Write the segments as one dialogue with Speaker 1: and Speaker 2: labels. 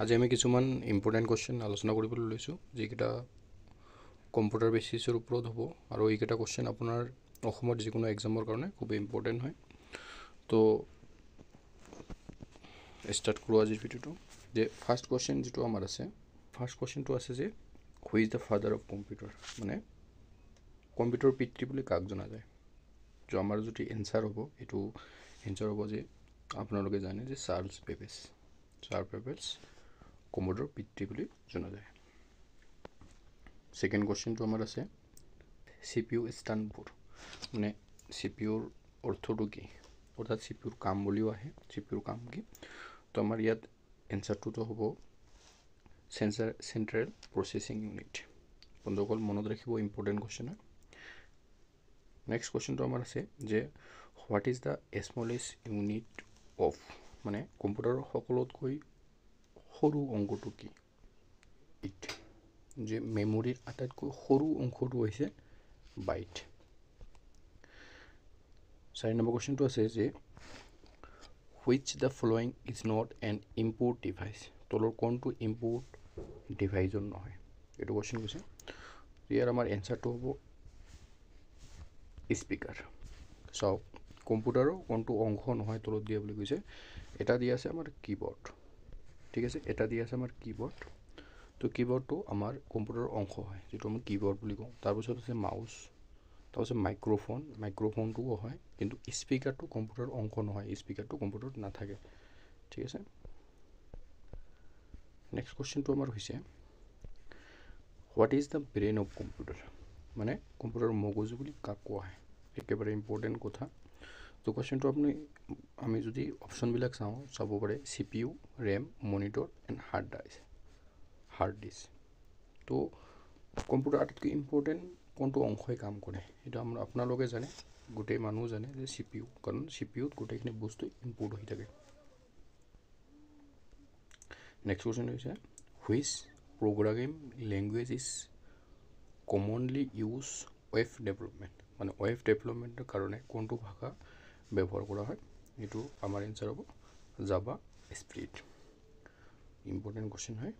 Speaker 1: আজি আমি কিছুমান ইম্পৰ্টেণ্ট কুৱেশ্যন আলোচনা কৰিবলৈ লৈছোঁ যিকেইটা কম্পিউটাৰ বেচিছৰ ওপৰত হ'ব আৰু এইকেইটা কুৱেশ্যন আপোনাৰ অসমত যিকোনো এক্সামৰ কাৰণে খুব ইম্পৰ্টেণ্ট হয়। তো ষ্টাৰ্ট কৰোঁ আজিৰ ভিডিঅ'টো। যে ফাৰ্ষ্ট কুৱেশ্যন যিটো আমাৰ আছে, ফাৰ্ষ্ট কুৱেশ্যনটো আছে যে who is the father of computer, মানে কম্পিউটাৰৰ পিতৃ বুলি কাক জনা যায়। তো আমাৰ যদি এনচাৰ হ'ব, এইটো এনচাৰ হ'ব যে আপোনালোকে জানে যে চাৰ্লছ বেবেজ কম্পিউটাৰৰ পিতৃ বুলি জনা যায়। ছেকেণ্ড কুৱেশ্যনটো আমাৰ আছে CPU ষ্টেণ্ড ফৰ, মানে CPUৰ অৰ্থটো কি, অৰ্থাৎ CPUৰ কাম বুলিও আহে। CPUৰ কাম কি? তো আমাৰ ইয়াত এনচাৰটোতো হ'ব চেণ্ট্ৰেল প্ৰচেছিং ইউনিট। বন্ধুসকল মনত ৰাখিব, ইম্পৰ্টেণ্ট কুৱেশ্যন হয়। নেক্সট কুৱেশ্যনটো আমাৰ আছে যে what is the smallest unit of, মানে কম্পিউটাৰৰ সকলোতকৈ সৰু অংকটো কি। যে মেমৰিৰ আটাইতকৈ সৰু অংশটো হৈছে বাইট। 4 নম্বৰ কুৱেশ্যনটো আছে যে which the following is not an import device, তলৰ কোনটো ইম্পৰ্ট ডিভাইচৰ নহয়, এইটো কুৱেশ্যন কৈছে। ইয়াৰ আমাৰ এনচাৰটো হ'ব স্পীকাৰ। চাওক কম্পিউটাৰৰ কোনটো অংশ নহয় তলত দিয়া বুলি কৈছে। এটা দিয়া আছে আমাৰ কীবৰ্ড, ঠিক আছে, এটা দিয়া আছে আমাৰ কীবৰ্ড। তো কীবৰ্ডটো আমাৰ কম্পিউটাৰৰ অংশ হয়, যিটো আমি কীবৰ্ড বুলি কওঁ। তাৰপিছত আছে মাউচ, তাৰপিছত মাইক্ৰ'ফোনটোও হয়, কিন্তু স্পীকাৰটো কম্পিউটাৰৰ অংশ নহয়, স্পীকাৰটো কম্পিউটাৰত নাথাকে, ঠিক আছে। নেক্সট কুৱেশ্যনটো আমাৰ হৈছে what is the brain of computer, মানে কম্পিউটাৰৰ মগজু বুলি কাক কোৱা হয়। একেবাৰে ইম্পৰ্টেণ্ট কথা। তো কুৱেশ্যনটো আমি যদি অপশ্যনবিলাক চাব পাৰে CPU, RAM, monitor and hard disk. তো কম্পিউটাৰ আটাইতকৈ ইম্পৰ্টেণ্ট কোনটো অংশই কাম কৰে, সেইটো আপোনালোকে জানে, গোটেই মানুহ জানে যে CPU, কাৰণ CPUত গোটেইখিনি বস্তু ইনপুট হৈ থাকে। নেক্সট কুৱেশ্যন হৈছে which programming language is commonly use web development, মানে ৱেব ডেভেলপমেণ্টৰ কাৰণে কোনটো ভাষা ব্যৱহাৰ কৰা হয়। এইটো আমাৰ এনচাৰ হ'ব জাভা স্ক্ৰিপ্ট। ইম্পৰ্টেণ্ট কুৱেশ্যন হয়।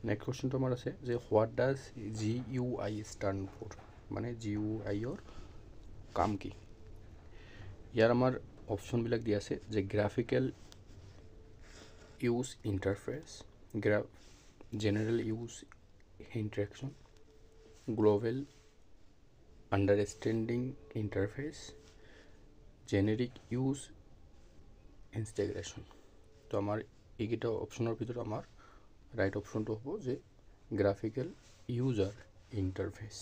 Speaker 1: নেক্সট কুৱেশ্যনটো আমাৰ আছে যে what does GUI stand for, মানে GUI-ৰ কাম কি। ইয়াৰ আমাৰ অপশ্যনবিলাক দিয়া আছে যে graphical use interface, general use interaction, global understanding interface, generic use integration. তো আমাৰ এইকেইটা অপশ্যনৰ ভিতৰত আমাৰ ৰাইট অপশ্যনটো হ'ব যে গ্ৰাফিকেল ইউজাৰ ইণ্টাৰফেচ,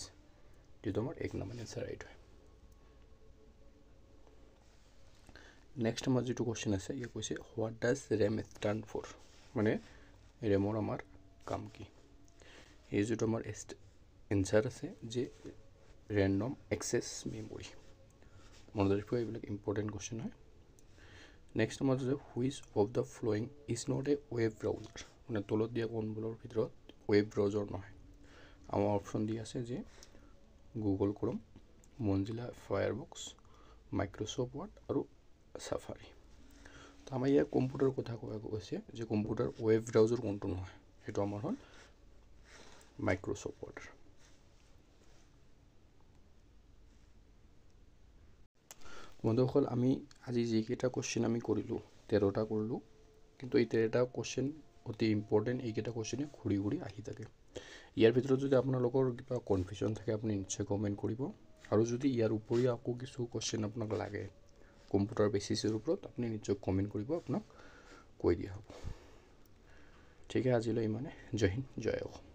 Speaker 1: যিটো আমাৰ 1 নম্বৰ এনচাৰ ৰাইট হয়। নেক্সট আমাৰ যিটো কুৱেশ্যন আছে, ইয়াত কৈছে what does RAM stand for, মানে ৰেমৰ আমাৰ কাম কি। এই যিটো আমাৰ এনচাৰ আছে যে ৰেণ্ডম এক্সেছ মেমৰি। মনত ৰাখিব, এইবিলাক ইম্পৰ্টেণ্ট কুৱেশ্যন হয়। নেক্সট আমাৰ যে which of the flowing is not a web browser, মানে তলত দিয়া কোনবোৰৰ ভিতৰত ৱেব ব্ৰাউজাৰ নহয়। আমাৰ অপশ্যন দিয়া আছে যে গুগল ক্ৰ'ম, মজিলা ফায়াৰবক্স, মাইক্ৰ'ছফ্ট ৱৰ্ড আৰু ছাফাৰী। তো আমাৰ ইয়াৰ কম্পিউটাৰ কথা কৈছে যে কম্পিউটাৰ ৱেব ব্ৰাউজাৰ কোনটো নহয়, সেইটো আমাৰ হ'ল মাইক্ৰ'ছফ্ট ৱৰ্ড। বন্ধুসকল আমি আজি যিকেইটা কুৱেশ্যন আমি কৰিলোঁ, 13টা কৰিলোঁ, কিন্তু এই 13টা কুৱেশ্যন অতি ইম্পৰ্টেণ্ট। এইকেইটা কুৱেশ্যনে ঘূৰি ঘূৰি আহি থাকে। ইয়াৰ ভিতৰত যদি আপোনালোকৰ কিবা কনফিউজন থাকে আপুনি নিশ্চয় কমেণ্ট কৰিব, আৰু যদি ইয়াৰ উপৰিও আকৌ কিছু কুৱেশ্যন আপোনাক লাগে কম্পিউটাৰ বেচিছৰ ওপৰত, আপুনি নিশ্চয় কমেণ্ট কৰিব, আপোনাক কৈ দিয়া হ'ব। ঠিক আছে, আজিলৈ ইমানে। জয় হিন্দ, জয় অসম।